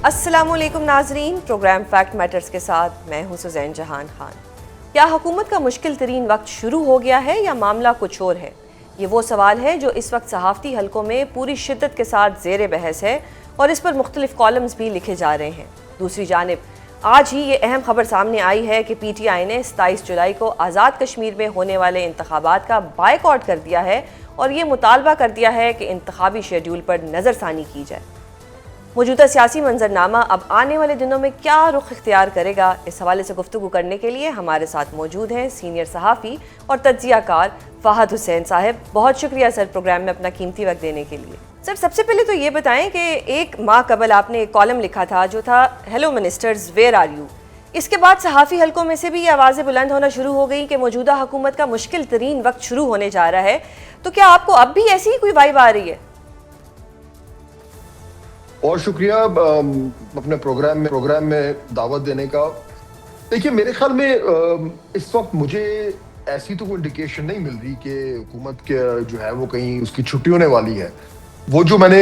السلام علیکم ناظرین، پروگرام فیکٹ میٹرز کے ساتھ میں ہوں سزین جہان خان۔ کیا حکومت کا مشکل ترین وقت شروع ہو گیا ہے یا معاملہ کچھ اور ہے؟ یہ وہ سوال ہے جو اس وقت صحافتی حلقوں میں پوری شدت کے ساتھ زیر بحث ہے اور اس پر مختلف کالمز بھی لکھے جا رہے ہیں۔ دوسری جانب آج ہی یہ اہم خبر سامنے آئی ہے کہ پی ٹی آئی نے 27 جولائی کو آزاد کشمیر میں ہونے والے انتخابات کا بائیکاٹ کر دیا ہے اور یہ مطالبہ کر دیا ہے کہ انتخابی شیڈول پر نظر ثانی کی جائے۔ موجودہ سیاسی منظرنامہ اب آنے والے دنوں میں کیا رخ اختیار کرے گا، اس حوالے سے گفتگو کرنے کے لیے ہمارے ساتھ موجود ہیں سینئر صحافی اور تجزیہ کار فہد حسین صاحب۔ بہت شکریہ سر پروگرام میں اپنا قیمتی وقت دینے کے لیے۔ سر سب سے پہلے تو یہ بتائیں کہ ایک ماہ قبل آپ نے ایک کالم لکھا تھا جو تھا hello ministers where are you? اس کے بعد صحافی حلقوں میں سے بھی یہ آوازیں بلند ہونا شروع ہو گئی کہ موجودہ حکومت کا مشکل ترین وقت شروع ہونے جا رہا ہے، تو کیا آپ کو اب بھی ایسی ہی کوئی وائب آ رہی ہے؟ بہت شکریہ اپنے پروگرام میں دعوت دینے کا۔ دیکھیے میرے خیال میں اس وقت مجھے ایسی تو کوئی انڈیکیشن نہیں مل رہی کہ حکومت کے جو ہے وہ کہیں اس کی چھٹی ہونے والی ہے۔ وہ جو میں نے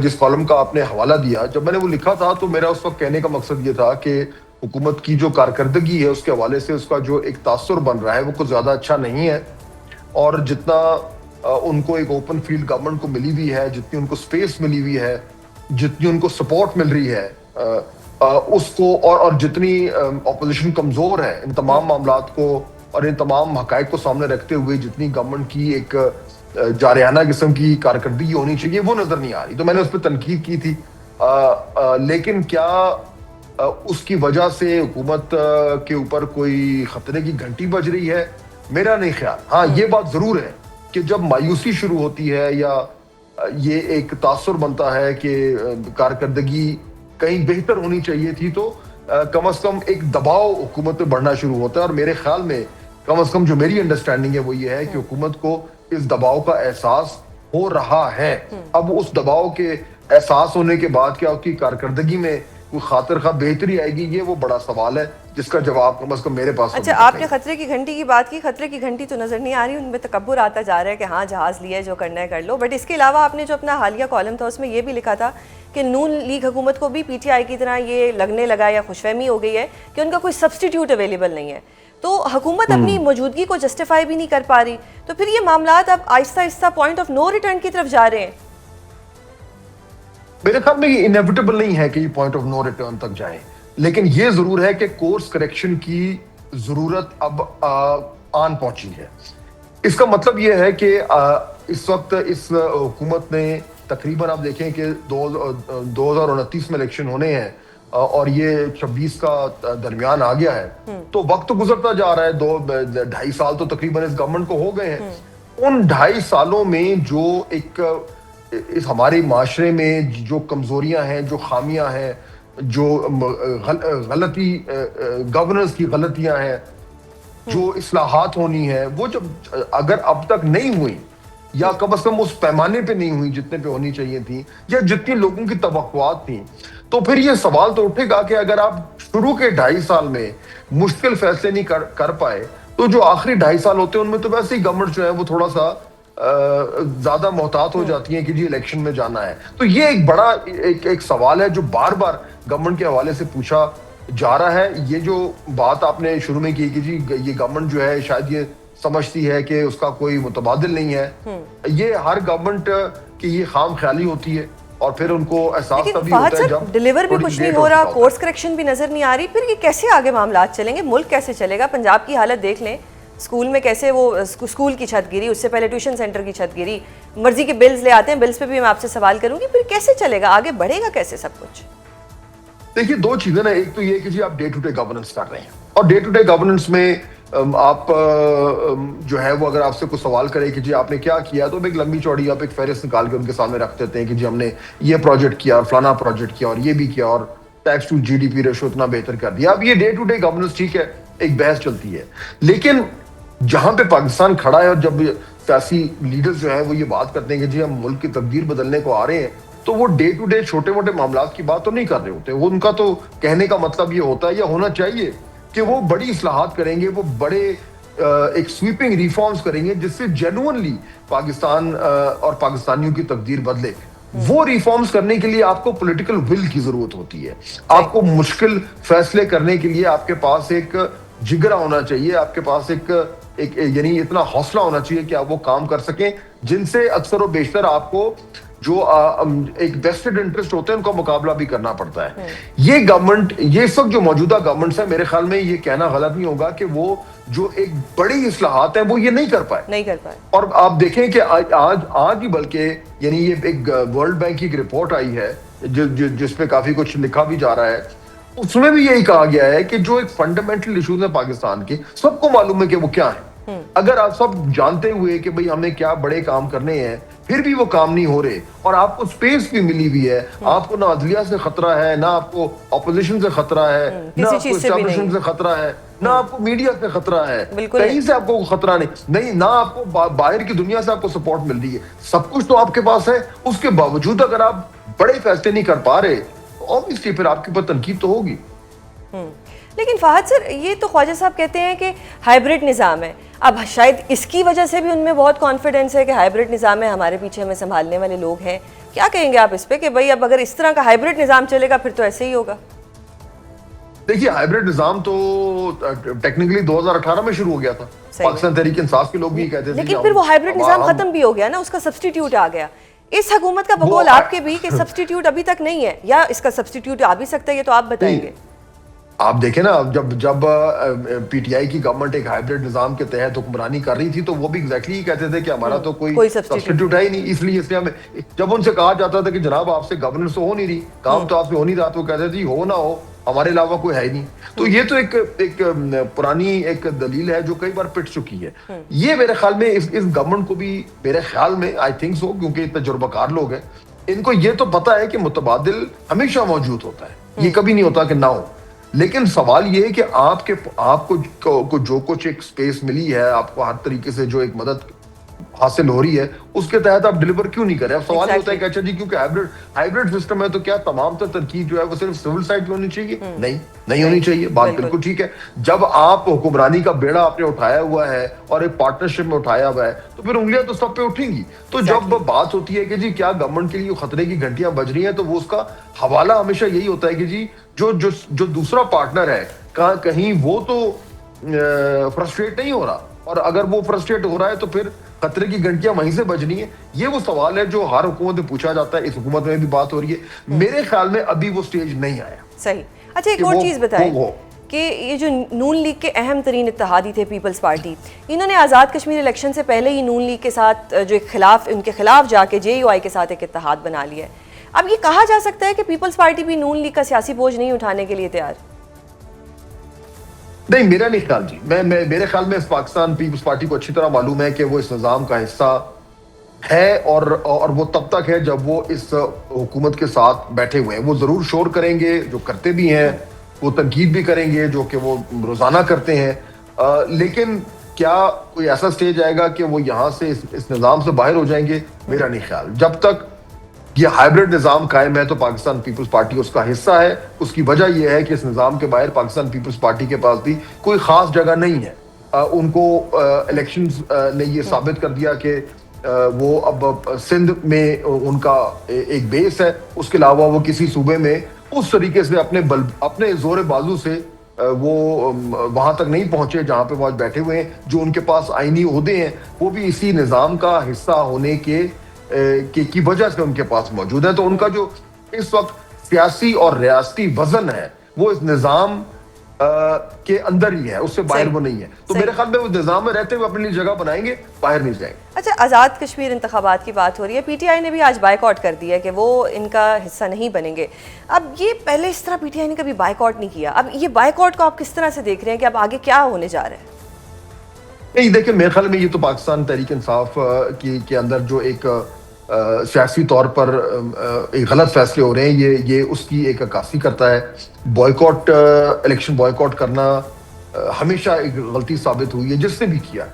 جس کالم کا آپ نے حوالہ دیا، جب میں نے وہ لکھا تھا تو میرا اس وقت کہنے کا مقصد یہ تھا کہ حکومت کی جو کارکردگی ہے اس کے حوالے سے اس کا جو ایک تاثر بن رہا ہے وہ کچھ زیادہ اچھا نہیں ہے، اور جتنا ان کو ایک اوپن فیلڈ گورنمنٹ کو ملی ہوئی ہے، جتنی ان کو سپیس ملی ہوئی ہے، جتنی ان کو سپورٹ مل رہی ہے اس کو، اور جتنی اپوزیشن کمزور ہے، ان تمام معاملات کو اور ان تمام حقائق کو سامنے رکھتے ہوئے جتنی گورنمنٹ کی ایک جارحانہ قسم کی کارکردگی ہونی چاہیے وہ نظر نہیں آ رہی۔ تو میں نے اس پہ تنقید کی تھی، لیکن کیا اس کی وجہ سے حکومت کے اوپر کوئی خطرے کی گھنٹی بج رہی ہے؟ میرا نہیں خیال۔ ہاں یہ بات ضرور ہے کہ جب مایوسی شروع ہوتی ہے یا یہ ایک تاثر بنتا ہے کہ کارکردگی کہیں بہتر ہونی چاہیے تھی، تو کم از کم ایک دباؤ حکومت پہ بڑھنا شروع ہوتا ہے، اور میرے خیال میں کم از کم جو میری انڈرسٹینڈنگ ہے وہ یہ ہے کہ حکومت کو اس دباؤ کا احساس ہو رہا ہے۔ اب اس دباؤ کے احساس ہونے کے بعد کیا اس کی کارکردگی میں کوئی خاطر خواہ بہتری آئے گی، یہ وہ بڑا سوال ہے جس کا جواب کم از کم میرے پاس۔ اچھا، آپ نے خطرے کی گھنٹی کی بات کی، خطرے کی گھنٹی تو نظر نہیں آ رہی، ان میں تکبر آتا جا رہا ہے کہ ہاں جہاز لیا ہے، جو کرنا ہے کر لو۔ بٹ اس کے علاوہ آپ نے جو اپنا حالیہ کالم تھا اس میں یہ بھی لکھا تھا کہ نون لیگ حکومت کو بھی پی ٹی آئی کی طرح یہ لگنے لگا یا خوش فہمی ہو گئی ہے کہ ان کا کوئی سبسٹیٹیوٹ اویلیبل نہیں ہے، تو حکومت اپنی موجودگی کو جسٹیفائی بھی نہیں کر پا رہی، تو پھر یہ معاملات اب آہستہ آہستہ پوائنٹ آف نو ریٹرن کی طرف جا رہے ہیں۔ میرے خیال میں یہ انیویٹیبل نہیں ہے کہ یہ پوائنٹ آف نو ریٹرن تک جائیں، لیکن یہ ضرور ہے کہ کورس کریکشن کی ضرورت اب آن پہنچی ہے۔ اس کا مطلب یہ ہے کہ اس وقت اس حکومت نے تقریباً آپ دیکھیں کہ 2029 میں الیکشن ہونے ہیں اور یہ 26 کا درمیان آ گیا ہے، تو وقت گزرتا جا رہا ہے، 2.5 سال تو تقریباً اس گورنمنٹ کو ہو گئے ہیں۔ ان 2.5 سالوں میں جو ایک اس ہمارے معاشرے میں جو کمزوریاں ہیں، جو خامیاں ہیں، جو غلطی گورننس کی غلطیاں ہیں، جو اصلاحات ہونی ہے، وہ جب اگر اب تک نہیں ہوئی یا کم از کم اس پیمانے پہ نہیں ہوئی جتنے پہ ہونی چاہیے تھیں یا جتنی لوگوں کی توقعات تھیں، تو پھر یہ سوال تو اٹھے گا کہ اگر آپ شروع کے 2.5 سال میں مشکل فیصلے نہیں کر پائے تو جو آخری 2.5 سال ہوتے ہیں ان میں تو ویسے ہی گورنمنٹ جو ہے وہ تھوڑا سا زیادہ محتاط ہو جاتی ہیں کہ جی الیکشن میں جانا ہے۔ تو یہ ایک بڑا ایک سوال ہے جو بار بار گورنمنٹ کے حوالے سے پوچھا جا رہا ہے۔ یہ جو بات آپ نے شروع میں کی کہ جی یہ گورنمنٹ جو ہے شاید یہ سمجھتی ہے کہ اس کا کوئی متبادل نہیں ہے، یہ ہر گورنمنٹ کی یہ خام خیالی ہوتی ہے، اور پھر ان کو احساس تبھی ہوتا ہے جب ڈیلیور بھی کچھ نہیں ہو رہا، کورس کریکشن بھی نظر نہیں آ رہی، پھر یہ کیسے آگے معاملات چلیں گے؟ ملک کیسے چلے گا؟ پنجاب کی حالت دیکھ لیں، اسکول میں کیسے وہ اسکول کی چھت گری، اس سے پہلے ٹیوشن سینٹر کی چھت گری، مرضی کے بلز لے آتے ہیں، بلز پہ بھی میں آپ سے سوال کروں گی، پھر کیسے چلے گا؟ آگے بڑھے گا کیسے سب کچھ؟ دیکھیے 2 چیزیں نا، ایک تو یہ کہ جی آپ ڈے ٹو ڈے گورننس کر رہے ہیں، اور ڈے ٹو ڈے گورننس میں آپ جو ہے وہ اگر آپ سے کوئی سوال کرے کہ جی آپ نے کیا کیا، تو ایک لمبی چوڑی آپ ایک فہرست نکال کے ان کے سامنے رکھ دیتے ہیں کہ جی ہم نے یہ پروجیکٹ کیا اور فلانا پروجیکٹ کیا اور یہ بھی کیا اور tax to G D P ratio اتنا بہتر کر دیا۔ اب یہ ڈے ٹو ڈے گورننس ٹھیک ہے، ایک بحث چلتی ہے، لیکن جہاں پہ پاکستان کھڑا ہے اور جب سیاسی لیڈرز جو ہیں وہ یہ بات کرتے ہیں کہ جی ہم ملک کی تقدیر بدلنے کو آ رہے ہیں، تو وہ ڈے ٹو ڈے چھوٹے موٹے معاملات کی بات تو نہیں کر رہے ہوتے۔ وہ ان کا تو کہنے کا مطلب یہ ہوتا ہے یا ہونا چاہیے کہ وہ بڑی اصلاحات کریں گے، وہ بڑے ایک سویپنگ ریفارمز کریں گے جس سے جینوئنلی پاکستان اور پاکستانیوں کی تقدیر بدلے۔ وہ ریفارمز کرنے کے لیے آپ کو پولیٹیکل ول کی ضرورت ہوتی ہے. آپ کو مشکل فیصلے کرنے کے لیے آپ کے پاس ایک جگرا ہونا چاہیے, آپ کے پاس ایک یعنی اتنا حوصلہ ہونا چاہیے کہ آپ وہ کام کر سکیں جن سے اکثر و بیشتر آپ کو جو ایک ویسٹڈ انٹرسٹ ہوتے ہیں ان کا مقابلہ بھی کرنا پڑتا ہے. یہ گورنمنٹ, یہ اس وقت جو موجودہ گورنمنٹس ہیں, میرے خیال میں یہ کہنا غلط نہیں ہوگا کہ وہ جو ایک بڑی اصلاحات ہیں وہ یہ نہیں کر پائے. اور آپ دیکھیں کہ آج ہی بلکہ یعنی یہ ایک ورلڈ بینک کی ایک رپورٹ آئی ہے جس پہ کافی کچھ لکھا بھی جا رہا ہے, اس میں بھی یہی کہا گیا ہے کہ جو ایک فنڈامنٹل ایشوز ہیں پاکستان کے, سب کو معلوم ہے کہ وہ کیا ہیں. اگر آپ سب جانتے ہوئے کہ بھئی ہمیں کیا بڑے کام کرنے ہیں, پھر بھی وہ کام نہیں ہو رہے, اور آپ کو سپیس بھی ملی ہوئی ہے, آپ کو نہ عدلیہ سے خطرہ ہے, نہ آپ کو اپوزیشن سے خطرہ ہے, نہ آپ کو اسٹیبلشمنٹ سے خطرہ ہے, نہ آپ کو میڈیا سے خطرہ ہے, کہیں سے آپ کو خطرہ نہیں, نہ آپ کو باہر کی دنیا سے آپ کو سپورٹ مل رہی ہے, سب کچھ تو آپ کے پاس ہے. اس کے باوجود اگر آپ بڑے فیصلے نہیں کر پا رہے تو obviously پھر آپ کے اوپر تنقید تو ہوگی. لیکن فہد سر, یہ تو خواجہ صاحب کہتے ہیں کہ ہائبرڈ نظام ہے. اب شاید اس کی وجہ سے بھی ان میں بہت کانفیڈنس ہے کہ ہائبرڈ نظام ہے, ہمارے پیچھے ہمیں سنبھالنے والے لوگ ہیں. کیا کہیں گے آپ اس پہ کہ بھئی اب اگر اس طرح کا ہائبرڈ نظام چلے گا پھر تو ایسے ہی ہوگا؟ دیکھیے, ہائبرڈ نظام تو ٹیکنیکلی 2018 میں شروع ہو گیا تھا. پاکستان تحریک انصاف کے لوگ بھی کہتے تھے, لیکن پھر وہ ہائبرڈ نظام ختم بھی ہو گیا نا, اس کا سبسٹیٹیوٹ آ گیا. اس حکومت کا بقول آپ کے بھی کہ سبسٹیٹیوٹ ابھی تک نہیں ہے, یا اس کا سبسٹیٹیوٹ آ بھی سکتا ہے, یہ تو آپ بتائیں گے. آپ دیکھیں نا, جب پی ٹی آئی کی گورنمنٹ ایک ہائبرڈ نظام کے تحت حکمرانی کر رہی تھی تو وہ بھی ایگزیکٹلی کہتے تھے کہ ہمارا تو کوئی سبسٹیٹیوٹ ہے ہی نہیں. اس لیے ہمیں جب ان سے کہا جاتا تھا کہ جناب آپ سے گورننس تو ہو نہیں رہی, کام تو آپ سے ہو نہیں رہا, تو وہ کہتے تھے ہو نہ ہو ہمارے علاوہ کوئی ہے ہی نہیں. تو یہ تو ایک پرانی ایک دلیل ہے جو کئی بار پٹ چکی ہے. یہ میرے خیال میں اس گورنمنٹ کو بھی, میرے خیال میں آئی تھنک سو, کیونکہ تجربہ کار لوگ ہیں, ان کو یہ تو پتا ہے کہ متبادل ہمیشہ موجود ہوتا ہے, یہ کبھی نہیں ہوتا کہ نہ ہو. لیکن سوال یہ ہے کہ آپ کو جو کچھ ایک سپیس ملی ہے, آپ کو ہر طریقے سے جو ایک مدد حاصل ہو رہی ہے, اس کے تحت آپ ڈیلیور کیوں نہیں کریں. اب سوال یہ ہوتا ہے کہ اچھا جی کیونکہ ہائبرڈ سسٹم ہے تو کیا تمام تر تنقید جو ہے وہ صرف سول سائڈ پہ ہونی چاہیے؟ نہیں ہونی چاہیے. بات بالکل ٹھیک ہے. جب آپ حکمرانی کا بیڑا آپ نے اٹھایا ہوا ہے اور ایک پارٹنرشپ میں اٹھایا ہوا ہے تو پھر انگلیاں تو سب پہ اٹھیں گی. تو جب بات ہوتی ہے کہ جی کیا گورنمنٹ کے لیے خطرے کی گھنٹیاں بج رہی ہیں, تو وہ اس کا حوالہ ہمیشہ یہی ہوتا ہے کہ جی جو دوسرا پارٹنر ہے کہیں وہ تو فرسٹریٹ نہیں ہو رہا, اور اگر وہ فرسٹریٹ ہو رہا ہے تو پھر خطرے کی گھنٹیاں وہیں سے بجنی ہیں. یہ وہ سوال ہے جو ہر حکومت میں پوچھا جاتا ہے, اس حکومت میں بھی بات ہو رہی ہے. میرے خیال میں ابھی وہ سٹیج نہیں آیا. صحیح. اچھا ایک اور چیز بتائیں کہ یہ جو نون لیگ کے اہم ترین اتحادی تھے پیپلز پارٹی, انہوں نے آزاد کشمیر الیکشن سے پہلے ہی نون لیگ کے ساتھ جو ان کے خلاف جا کے JUI کے ساتھ ایک اتحاد بنا لیا ہے. اب یہ کہا جا سکتا ہے کہ پیپلز پارٹی بھی نون لیگ کا سیاسی بوجھ نہیں اٹھانے کے لیے تیار؟ نہیں, میرا نہیں خیال جی. میرے خیال میں پاکستان پیپلز پارٹی کو اچھی طرح معلوم ہے کہ وہ اس نظام کا حصہ ہے, اور وہ تب تک ہے جب وہ اس حکومت کے ساتھ بیٹھے ہوئے ہیں. وہ ضرور شور کریں گے, جو کرتے بھی ہیں, وہ تنقید بھی کریں گے جو کہ وہ روزانہ کرتے ہیں, لیکن کیا کوئی ایسا سٹیج آئے گا کہ وہ یہاں سے اس نظام سے باہر ہو جائیں گے؟ میرا نہیں خیال. جب تک یہ ہائبرڈ نظام قائم ہے تو پاکستان پیپلز پارٹی اس کا حصہ ہے. اس کی وجہ یہ ہے کہ اس نظام کے باہر پاکستان پیپلز پارٹی کے پاس بھی کوئی خاص جگہ نہیں ہے. ان کو الیکشنز نے یہ ثابت کر دیا کہ وہ اب سندھ میں ان کا ایک بیس ہے, اس کے علاوہ وہ کسی صوبے میں اس طریقے سے اپنے زور بازو سے وہ وہاں تک نہیں پہنچے جہاں پہ وہ آج بیٹھے ہوئے ہیں. جو ان کے پاس آئینی عہدے ہیں وہ بھی اسی نظام کا حصہ ہونے کی وجہ سے ان کے پاس موجود ہے. تو ان کا جو اس وقت سیاسی اور ریاستی وزن ہے وہ اس نظام کے اندر ہی ہے, اس سے باہر وہ نہیں ہے. تو میرے خیال میں وہ نظام میں رہتے ہوئے اپنے لیے جگہ بنائیں گے, باہر نہیں جائیں گے. اچھا, آزاد کشمیر انتخابات کی بات ہو رہی ہے, PTI نے بھی آج بائیکاٹ کر دیا ہے کہ وہ ان کا حصہ نہیں بنیں گے. اب یہ پہلے اس طرح PTI نے کبھی بائیکاٹ نہیں کیا, اب یہ بائیکاٹ کو آپ کس طرح سے دیکھ رہے ہیں کہ اب آگے کیا ہونے جا رہا ہے؟ نہیں دیکھیں, میرے خیال میں یہ تو پاکستان تحریک انصاف کے اندر جو ایک سیاسی طور پر ایک غلط فیصلے ہو رہے ہیں, یہ اس کی ایک عکاسی کرتا ہے. بوائیکاٹ, الیکشن بوائیکاٹ کرنا ہمیشہ ایک غلطی ثابت ہوئی ہے جس نے بھی کیا,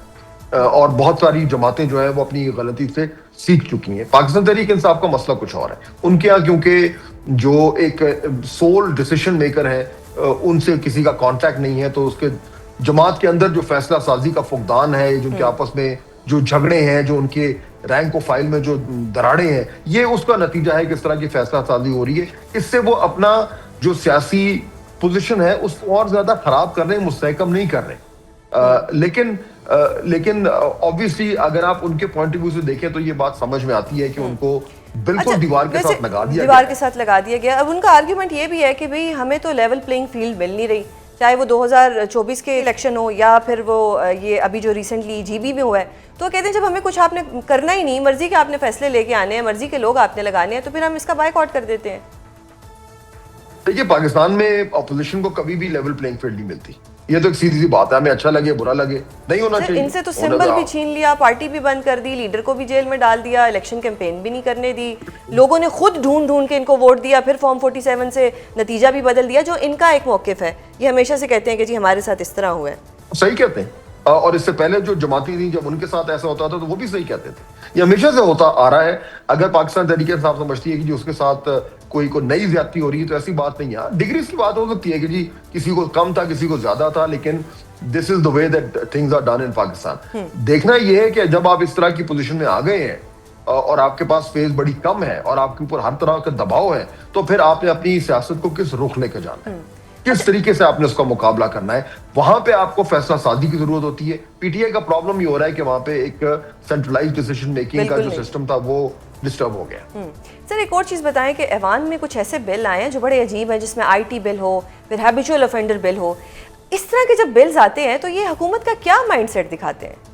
اور بہت ساری جماعتیں جو ہیں وہ اپنی غلطی سے سیکھ چکی ہیں. پاکستان تحریک انصاف کا مسئلہ کچھ اور ہے. ان کے یہاں کیونکہ جو ایک سول ڈیسیشن میکر ہیں ان سے کسی کا کانٹیکٹ نہیں ہے, تو اس کے جماعت کے اندر جو فیصلہ سازی کا فقدان ہے, جن کے آپس میں جو جھگڑے ہیں, جو ان کے رینک و فائل میں جو دراڑیں ہیں, یہ اس کا نتیجہ ہے کہ اس طرح کی فیصلہ سازی ہو رہی ہے. اس سے وہ اپنا جو سیاسی پوزیشن ہے اس کو اور زیادہ خراب کر رہے ہیں, مستحکم نہیں کر رہے. لیکن obviously اگر آپ ان کے پوائنٹ آف ویو سے دیکھیں تو یہ بات سمجھ میں آتی ہے کہ ان کو بالکل دیوار کے ساتھ لگا دیا گیا. دیوار کے ساتھ لگا دیا گیا. اب ان کا آرگیومنٹ یہ بھی ہے کہ بھئی ہمیں تو لیول پلینگ فیلڈ مل نہیں رہی, چاہے وہ 2024 کے الیکشن ہو یا پھر وہ یہ ابھی جو ریسنٹلی جی بی میں ہوا ہے. تو کہتے ہیں جب ہمیں کچھ آپ نے کرنا ہی نہیں, مرضی کے آپ نے فیصلے لے کے آنے ہیں, مرضی کے لوگ آپ نے لگانے ہیں, تو پھر ہم اس کا بائیک آؤٹ کر دیتے ہیں. دیکھیے پاکستان میں اپوزیشن کو کبھی بھی لیول پلینگ فیلڈ نہیں ملتی, یہ تو ایک سیدھی سی بات ہے, ہمیں اچھا لگے برا لگے نہیں ہونا چاہیے. ان سے تو سمبل بھی چھین لیا, پارٹی بھی بند کر دی, لیڈر کو بھی جیل میں ڈال دیا, الیکشن کیمپین بھی نہیں کرنے دی, لوگوں نے خود ڈھونڈ کے ان کو ووٹ دیا, پھر فارم 47 سے نتیجہ بھی بدل دیا, جو ان کا ایک موقف ہے. یہ ہمیشہ سے کہتے ہیں کہ جی ہمارے ساتھ اس طرح ہوا ہے. صحیح کہتے ہیں, اور اس سے پہلے جو جماعتی تھیں جب ان کے ساتھ ایسا ہوتا تھا تو وہ بھی صحیح کہتے تھے. یہ ہمیشہ سے ہوتا آ رہا ہے. اگر پاکستان تحریک انصاف سمجھتی ہے کہ جی اس کے ساتھ کوئی نئی زیادتی ہو رہی ہے تو ایسی بات نہیں ہے. ڈگریز کی بات ہو سکتی ہے کہ جی کسی کو کم تھا کسی کو زیادہ تھا, لیکن this is the way that things are done in Pakistan. دیکھنا یہ ہے کہ جب آپ اس طرح کی پوزیشن میں آ گئے ہیں اور آپ کے پاس فیس بڑی کم ہے اور آپ کے اوپر ہر طرح کا دباؤ ہے, تو پھر آپ نے اپنی سیاست کو کس رخ لے کے جانا ہے, کس طریقے سے آپ نے اس کا مقابلہ کرنا ہے. وہاں پہ آپ کو فیصلہ سازی کی ضرورت ہوتی ہے. پی ٹی آئی کا پرابلم یہ ہو رہا ہے کہ وہاں پہ ایک سینٹرلائز ڈیسیژن میکنگ کا جو سسٹم تھا وہ ڈسٹرب ہو گیا. سر ایک اور چیز بتائیں کہ ایوان میں کچھ ایسے بل آئے ہیں جو بڑے عجیب ہیں, جس میں آئی ٹی بل ہو, پھر ہیبیچول افینڈر بل ہو. اس طرح کے جب بلز آتے ہیں تو یہ حکومت کا کیا مائنڈ سیٹ دکھاتے ہیں؟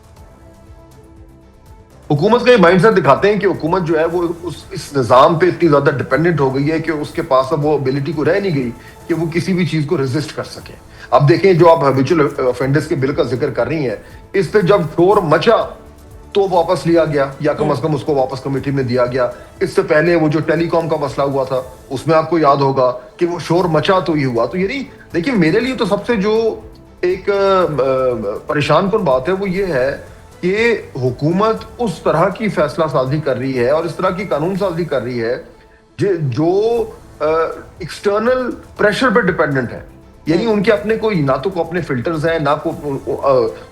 حکومت کا یہ مائنڈ سیٹ دکھاتے ہیں کہ حکومت جو ہے وہ اس نظام پہ اتنی زیادہ ڈیپینڈنٹ ہو گئی ہے کہ اس کے پاس اب وہ ابیلٹی کو رہ نہیں گئی کہ وہ کسی بھی چیز کو ریزسٹ کر سکے. اب دیکھیں جو آپ ہیبیچول افینڈرز کے بل کا ذکر کر رہی ہیں, اس پہ جب شور مچا تو واپس لیا گیا, یا کم از کم اس کو واپس کمیٹی میں دیا گیا. اس سے پہلے وہ جو ٹیلی کام کا مسئلہ ہوا تھا اس میں آپ کو یاد ہوگا کہ وہ شور مچا تو یہ ہوا. تو یہ نہیں, دیکھیں میرے لیے تو سب سے جو ایک پریشان کن بات ہے وہ یہ ہے کہ حکومت اس طرح کی فیصلہ سازی کر رہی ہے اور اس طرح کی قانون سازی کر رہی ہے جو ایکسٹرنل پریشر پہ ڈیپینڈنٹ ہے. یعنی ان کے اپنے کوئی نہ تو اپنے فلٹرز ہیں, نہ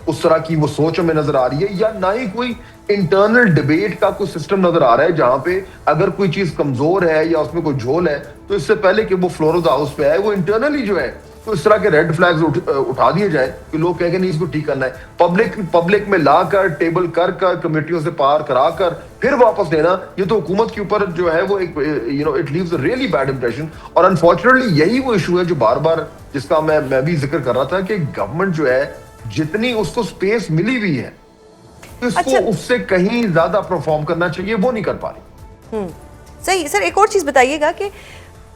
اس طرح کی وہ سوچ ہمیں نظر آ رہی ہے, یا نہ ہی کوئی انٹرنل ڈیبیٹ کا کوئی سسٹم نظر آ رہا ہے جہاں پہ اگر کوئی چیز کمزور ہے یا اس میں کوئی جھول ہے تو اس سے پہلے کہ وہ فلور آف دا ہاؤس پہ آئے وہ انٹرنلی جو ہے تو اس طرح کے ریڈ فلیگز اٹھا دیے جائیں کہ لوگ کہیں گے نہیں اس کو ٹھیک کرنا ہے. پبلک میں لا کر ٹیبل کر کمیٹیوں سے پار کرا کر پھر واپس لینا, یہ تو حکومت کے اوپر جو ہے وہ ایک it leaves a really bad impression. اور انفارچونیٹلی یہی وہ ایشو ہے جو بار بار جس کا میں بھی ذکر کر رہا تھا کہ گورنمنٹ جو ہے جتنی اس کو سپیس ملی ہوئی ہے اس کو اس سے کہیں زیادہ پرفارم کرنا چاہیے, وہ نہیں کر پا رہی. صحیح. سر ایک اور چیز بتائیے گا کہ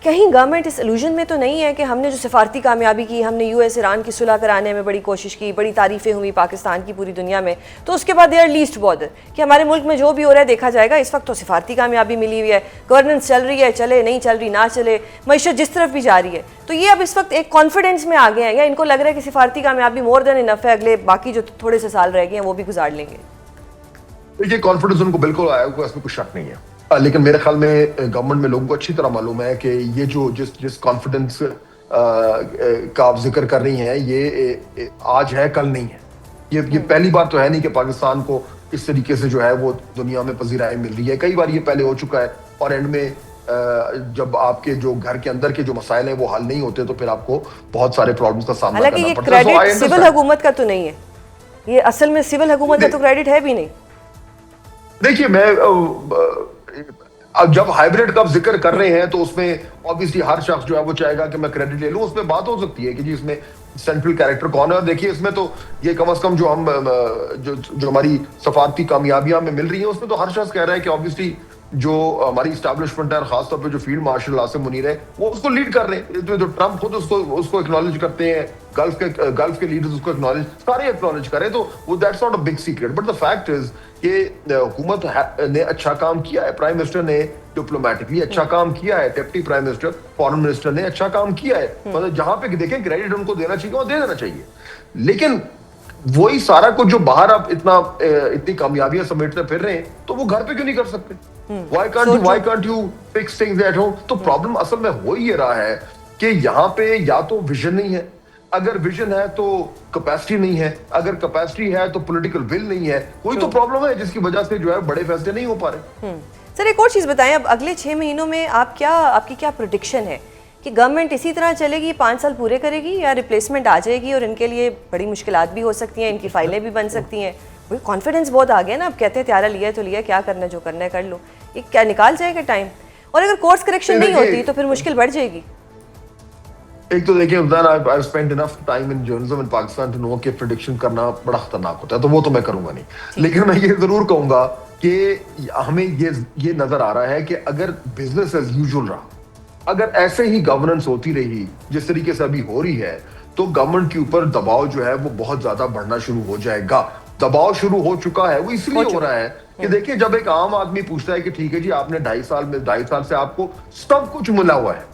کہیں گورنمنٹ اس الوژن میں تو نہیں ہے کہ ہم نے جو سفارتی کامیابی کی, ہم نے یو ایس ایران کی صلح کرانے میں بڑی کوشش کی, بڑی تعریفیں ہوئی پاکستان کی پوری دنیا میں, تو اس کے بعد دے آر لیسٹ بادر کہ ہمارے ملک میں جو بھی ہو رہا ہے دیکھا جائے گا. اس وقت تو سفارتی کامیابی ملی ہوئی ہے, گورننس چل رہی ہے, چلے نہیں چل رہی نہ چلے, معیشت جس طرف بھی جا رہی ہے. تو یہ اب اس وقت ایک کانفیڈنس میں آ گئے ہیں, یا ان کو لگ رہا ہے کہ سفارتی کامیابی مور دین انف ہے, اگلے باقی جو تھوڑے سے سال رہ گئے ہیں وہ بھی گزار لیں گے؟ دیکھیے کانفیڈنس ان کو بالکل آیا ہوا, اس میں کوئی شک نہیں ہے. لیکن میرے خیال میں گورنمنٹ میں لوگوں کو اچھی طرح معلوم ہے کہ یہ جو جس کانفیڈنس کا آپ ذکر کر رہی ہیں یہ آج ہے کل نہیں ہے. یہ پہلی بار تو ہے نہیں کہ پاکستان کو اس طریقے سے جو ہے وہ دنیا میں پذیرائی مل رہی ہے. کئی بار یہ پہلے ہو چکا ہے اور اینڈ میں جب آپ کے جو گھر کے اندر کے جو مسائل ہیں وہ حل نہیں ہوتے تو پھر آپ کو بہت سارے پرابلمس کا سامنا کرنا پڑتا ہے. حالانکہ یہ کریڈٹ سول حکومت کا تو نہیں ہے, یہ اصل میں سول حکومت کا تو کریڈٹ ہے بھی نہیں. دیکھیے میں اب جب ہائیبریڈ کا ذکر کر رہے ہیں تو اس میں obviously ہر شخص جو ہے وہ چاہے گا کہ میں کریڈٹ لے لوں. اس میں بات ہو سکتی ہے کہ جی اس میں سینٹرل کیریکٹر کون ہے, اور دیکھیے اس میں تو یہ کم از کم جو ہم جو ہماری سفارتی کامیابیاں میں مل رہی ہیں اس میں تو ہر شخص کہہ رہا ہے کہ obviously جو ہماری اسٹیبلشمنٹ ہے اور خاص طور پہ جو فیلڈ مارشل عاصم منیر ہے وہ اس کو لیڈ کر رہے ہیں. جو ٹرمپ خود اس کو اکنالج کرتے ہیں, گلف کے لیڈرز اس کو اکنالج سارے اکنالج کریں, تو وہ that's not a big secret. But the fact is کہ حکومت نے اچھا کام کیا ہے, پرائم منسٹر نے ڈپلومیٹکلی اچھا کام کیا ہے, deputy prime minister foreign minister نے اچھا کام کیا ہے. مطلب جہاں پہ دیکھیں کریڈٹ ان کو دینا چاہیے وہ دے دینا چاہیے. لیکن وہی سارا کچھ جو باہر آپ اتنی کامیابیاں سمیٹتے پھر رہے ہیں تو وہ گھر پہ کیوں نہیں کر سکتے؟ why can't you fix things at home? تو پرابلم اصل میں ہو ہی رہا ہے کہ یہاں پہ یا تو ویژن نہیں ہے, اگر ویژن ہے تو کیپیسٹی نہیں ہے, اگر کیپیسٹی ہے تو پولیٹیکل ول نہیں ہے, کوئی تو پرابلم ہے جس کی وجہ سے جو ہے بڑے فیصلے نہیں ہو پا رہے. سر ایک اور چیز بتائیں, اب اگلے 6 مہینوں میں آپ کی کیا پریڈکشن ہے کہ گورنمنٹ اسی طرح چلے گی, 5 سال پورے کرے گی, یا ریپلیسمنٹ آ جائے گی اور ان کے لیے بڑی مشکلات بھی ہو سکتی ہیں, ان کی فائلیں بھی بن سکتی ہیں؟ وہی کانفیڈنس بہت آ گیا نا, اب کہتے ہیں تیارہ لیا تو لیا, کیا کرنا جو کرنا ہے کر لو, یہ کیا نکال جائے گا ٹائم؟ اور اگر کورس کریکشن نہیں ہوتی تو پھر مشکل بڑھ جائے گی. ایک تو دیکھیں I've spent enough time in journalism in Pakistan to know کہ prediction کرنا بڑا خطرناک ہوتا ہے, تو وہ تو میں کروں گا نہیں. لیکن میں یہ ضرور کہوں گا کہ ہمیں یہ نظر آ رہا ہے کہ اگر بزنس ایز یوزول رہا, اگر ایسے ہی گورننس ہوتی رہی جس طریقے سے ابھی ہو رہی ہے, تو گورنمنٹ کے اوپر دباؤ جو ہے وہ بہت زیادہ بڑھنا شروع ہو جائے گا. دباؤ شروع ہو چکا ہے, وہ اس لیے ہو رہا ہے کہ دیکھیں جب ایک عام آدمی پوچھتا ہے کہ ٹھیک ہے جی آپ نے 2.5 سال سے آپ کو سب کچھ ملا ہوا ہے,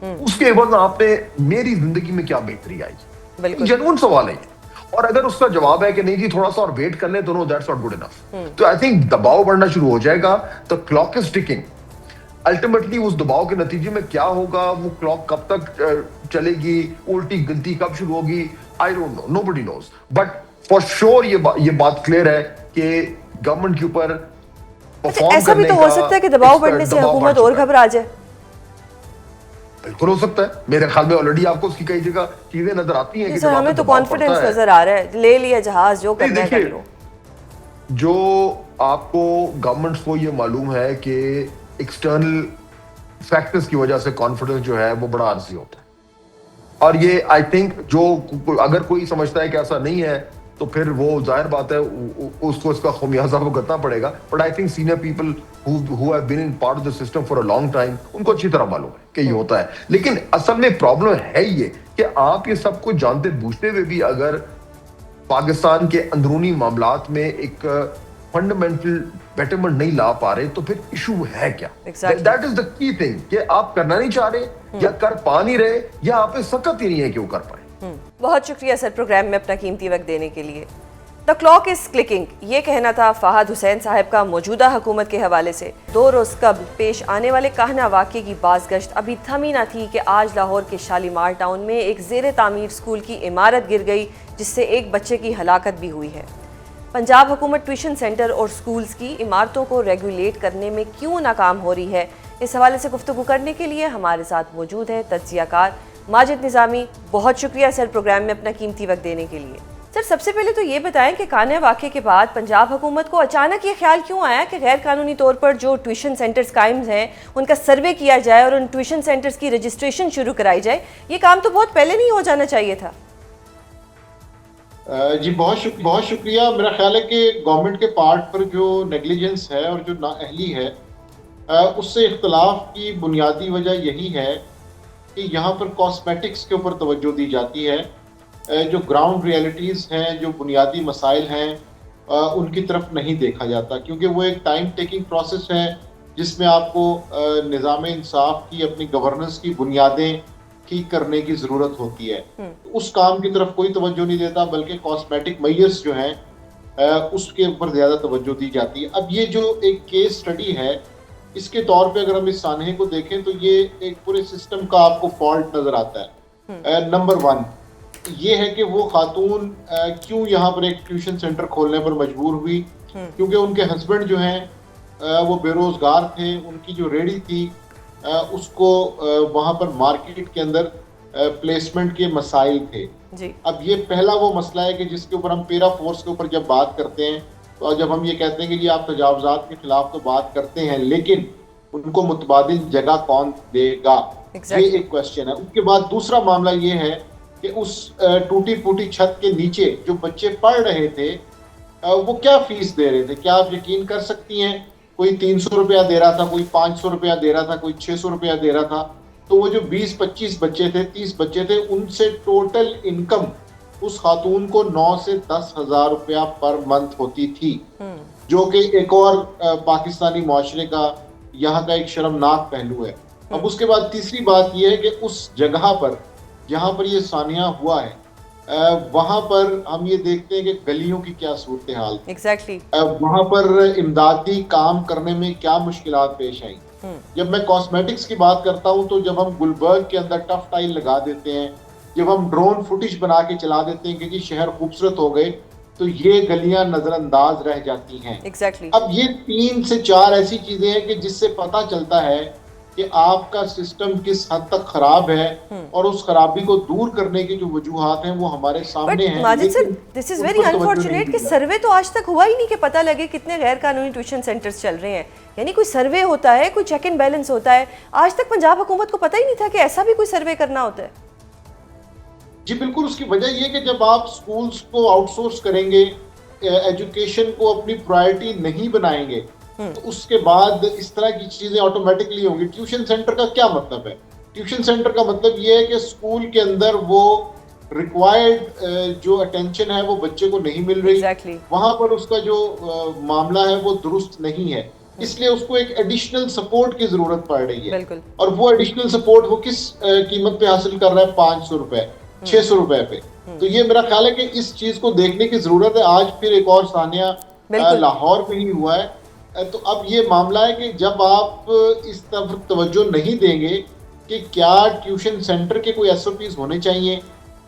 اس کے عوض آپ نے میری زندگی میں کیا بہتری آئی, جنون سوال ہے. اور اگر اس کا جواب ہے کہ نہیں جی تھوڑا سا اور ویٹ کر لیں تو نو دیٹس ناٹ گڈ انف, تو آئی تھنک دباؤ بڑھنا شروع ہو جائے گا. تو کلاک از ٹکنگ. الٹیمیٹلی اس دباؤ کے نتیجے میں کیا ہوگا, وہ کلاک کب تک چلے گی, الٹی گنتی کب شروع ہوگی, I don't know, nobody knows. But for sure یہ بات کلیئر ہے کہ گورنمنٹ کے اوپر ایسا بھی تو ہو سکتا ہے کہ دباؤ بڑھنے سے حکومت اور گھبرا جائے. بالکل ہو سکتا ہے, میرے خیال میں آلریڈی آپ کو اس کی کئی جگہ چیزیں نظر آتی ہیں. سر ہمیں تو کانفیڈنس نظر آ رہا ہے, لے لیا جہاز, جو کرنا ہے کر لو. جو آپ کو گورنمنٹس کو یہ معلوم ہے کہ ایکسٹرنل فیکٹرز کی وجہ سے کانفیڈنس جو ہے وہ بڑا عارضی ہوتا ہے, اور یہ آئی تھنک جو اگر کوئی سمجھتا ہے کہ ایسا نہیں ہے تو پھر وہ ظاہر بات ہے اس کو اس کا خمیازہ بھگتنا پڑے گا. But I think senior people who have been in part of the system for a long time, ان کو اچھی طرح معلوم ہے کہ یہ ہوتا ہے. لیکن اصل میں پرابلم ہے یہ کہ آپ یہ سب کچھ جانتے بوجھتے ہوئے بھی اگر پاکستان کے اندرونی معاملات میں ایک فنڈامنٹل بیٹرمنٹ نہیں لا پا رہے, تو پھر ایشو ہے کیا؟ دیٹ از دا کی تھنگ کہ آپ کرنا نہیں چاہ رہے, یا کر پا نہیں رہے, یا آپ پہ سخت ہی نہیں ہے کہ وہ کر پائے. بہت شکریہ سر پروگرام میں اپنا قیمتی وقت دینے کے لیے. دا کلاک از کلکنگ, یہ کہنا تھا فہد حسین صاحب کا موجودہ حکومت کے حوالے سے. 2 روز قبل پیش آنے والے کاہنا واقعے کی باز گشت ابھی تھمی نہ تھی کہ آج لاہور کے شالیمار ٹاؤن میں ایک زیر تعمیر اسکول کی عمارت گر گئی, جس سے ایک بچے کی ہلاکت بھی ہوئی ہے. پنجاب حکومت ٹیوشن سینٹر اور اسکولز کی عمارتوں کو ریگولیٹ کرنے میں کیوں ناکام ہو رہی ہے, اس حوالے سے گفتگو کرنے کے لیے ہمارے ساتھ موجود ہے تجزیہ کار ماجد نظامی. بہت شکریہ سر پروگرام میں اپنا قیمتی وقت دینے کے لیے. سر سب سے پہلے تو یہ بتائیں کہ کاہنا واقعے کے بعد پنجاب حکومت کو اچانک یہ خیال کیوں آیا کہ غیر قانونی طور پر جو ٹیوشن سینٹرز قائم ہیں ان کا سروے کیا جائے اور ان ٹیوشن سینٹرز کی رجسٹریشن شروع کرائی جائے؟ یہ کام تو بہت پہلے نہیں ہو جانا چاہیے تھا. جی بہت شکریہ. میرا خیال ہے کہ گورنمنٹ کے پارٹ پر جو نیگلیجنس ہے اور جو نااہلی ہے, اس سے اختلاف کی بنیادی وجہ یہی ہے کہ یہاں پر کاسمیٹکس کے اوپر توجہ دی جاتی ہے. جو گراؤنڈ ریئلٹیز ہیں, جو بنیادی مسائل ہیں, ان کی طرف نہیں دیکھا جاتا, کیونکہ وہ ایک ٹائم ٹیکنگ پروسیس ہے جس میں آپ کو نظام انصاف کی, اپنی گورننس کی بنیادیں ٹھیک کرنے کی ضرورت ہوتی ہے. اس کام کی طرف کوئی توجہ نہیں دیتا, بلکہ کاسمیٹک میئرز جو ہیں اس کے اوپر زیادہ توجہ دی جاتی ہے. اب یہ جو ایک کیس سٹڈی ہے, اس کے طور پہ اگر ہم اس سانحے کو دیکھیں تو یہ ایک پورے سسٹم کا آپ کو فالٹ نظر آتا ہے. نمبر 1 یہ ہے کہ وہ خاتون کیوں یہاں پر ایک ٹیوشن سینٹر کھولنے پر مجبور ہوئی, کیونکہ ان کے ہسبینڈ جو ہیں وہ بے روزگار تھے. ان کی جو ریڑھی تھی اس کو وہاں پر مارکیٹ کے اندر پلیسمنٹ کے مسائل تھے. اب یہ پہلا وہ مسئلہ ہے کہ جس کے اوپر ہم پیرا فورس کے اوپر جب بات کرتے ہیں, تو جب ہم یہ کہتے ہیں کہ جی آپ تجاوزات کے خلاف تو بات کرتے ہیں, لیکن ان کو متبادل جگہ کون دے گا, یہ ایک کوشچن ہے. اس کے بعد دوسرا معاملہ یہ ہے کہ اس ٹوٹی پھوٹی چھت کے نیچے جو بچے پڑھ رہے تھے وہ کیا فیس دے رہے تھے. کیا آپ یقین کر سکتی ہیں, کوئی 300 روپیہ دے رہا تھا, کوئی 500 روپیہ دے رہا تھا, کوئی 600 روپیہ دے رہا تھا. تو وہ جو 20-25 بچے تھے, 30 بچے تھے, ان سے ٹوٹل انکم اس خاتون کو 9 سے 10 ہزار روپیہ پر منتھ ہوتی تھی, جو کہ ایک اور پاکستانی معاشرے کا یہاں کا ایک شرمناک پہلو ہے. اب اس کے بعد تیسری بات یہ ہے کہ اس جگہ پر جہاں پر یہ سانحہ ہوا ہے, وہاں پر ہم یہ دیکھتے ہیں کہ گلیوں کی کیا صورتحال تھی, وہاں پر امدادی کام کرنے میں کیا مشکلات پیش آئیں. جب میں کاسمیٹکس کی بات کرتا ہوں تو جب ہم گلبرگ کے اندر ٹف ٹائل لگا دیتے ہیں جب ہم ڈرون فوٹیج بنا کے چلا دیتے ہیں کہ جی شہر خوبصورت ہو گئے تو یہ گلیاں نظر انداز رہ جاتی ہیں. ایگزیکٹلی. اب یہ 3 سے 4 ایسی چیزیں ہیں کہ جس سے پتہ چلتا ہے کہ آپ کا سسٹم کس حد تک خراب ہے اور اس خرابی کو دور کرنے کی جو وجوہات ہیں وہ ہمارے سامنے ہیں. ماجد سر, دس از ویری انفارچونیٹ کہ سروے تو آج تک ہوا ہی نہیں کہ پتہ لگے کتنے غیر قانونی ٹیوشن سینٹرز چل رہے ہیں. یعنی کوئی سروے ہوتا ہے, کوئی چیک اینڈ بیلنس ہوتا ہے. آج تک پنجاب حکومت کو پتہ ہی نہیں تھا کہ ایسا بھی کوئی سروے کرنا ہوتا ہے. جی بالکل, اس کی وجہ یہ کہ جب آپ سکولز کو آؤٹ سورس کریں گے, ایجوکیشن کو اپنی پرائرٹی نہیں بنائیں گے, تو اس کے بعد اس طرح کی چیزیں آٹومیٹکلی ہوں گی. ٹیوشن سینٹر کا کیا مطلب ہے؟ ٹیوشن سینٹر کا مطلب یہ ہے کہ اسکول کے اندر وہ ریکوائرڈ جو اٹینشن ہے وہ بچے کو نہیں مل رہی, وہاں پر اس کا جو معاملہ ہے وہ درست نہیں ہے, اس لیے اس کو ایک ایڈیشنل سپورٹ کی ضرورت پڑ رہی ہے. اور وہ ایڈیشنل سپورٹ وہ کس قیمت پہ حاصل کر رہا ہے؟ 500 روپے, 600 روپے پہ. تو یہ میرا خیال ہے کہ اس چیز کو دیکھنے کی ضرورت ہے. آج پھر ایک اور ثانیہ لاہور میں ہی ہوا ہے. تو اب یہ معاملہ ہے کہ جب آپ اس طرف توجہ نہیں دیں گے کہ کیا ٹیوشن سینٹر کے کوئی ایس او پیز ہونے چاہیے,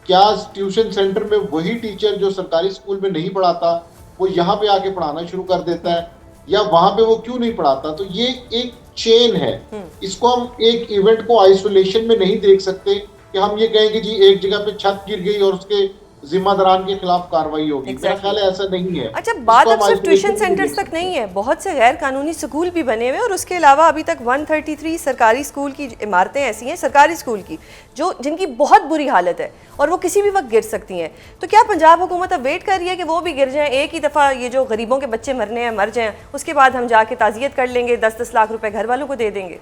کیا ٹیوشن سینٹر میں وہی ٹیچر جو سرکاری اسکول میں نہیں پڑھاتا وہ یہاں پہ آ کے پڑھانا شروع کر دیتا ہے, یا وہاں پہ وہ کیوں نہیں پڑھاتا. تو یہ ایک چین ہے, اس کو ہم ایک ایونٹ کو آئسولیشن میں نہیں دیکھ سکتے کہ ہم یہ کہیں کہ جی ایک جگہ پہ چھت گر گئی اور اس کے ذمہ داران کے خلاف کارروائی ہوگی. میرا خیال ہے ایسا نہیں ہے. اچھا, بات اب صرف ٹیوشن سینٹرز تک نہیں ہے, بہت سے غیر قانونی اسکول بھی بنے ہوئے, اور اس کے علاوہ ابھی تک 133 سرکاری اسکول کی عمارتیں ایسی ہیں, سرکاری اسکول کی, جن کی بہت بری حالت ہے اور وہ کسی بھی وقت گر سکتی ہیں. تو کیا پنجاب حکومت اب ویٹ کر رہی ہے کہ وہ بھی گر جائیں, ایک ہی دفعہ یہ جو غریبوں کے بچے مرنے ہیں مر جائیں, اس کے بعد ہم جا کے تعزیت کر لیں گے, 10-10 لاکھ روپے گھر والوں کو دے دیں گے؟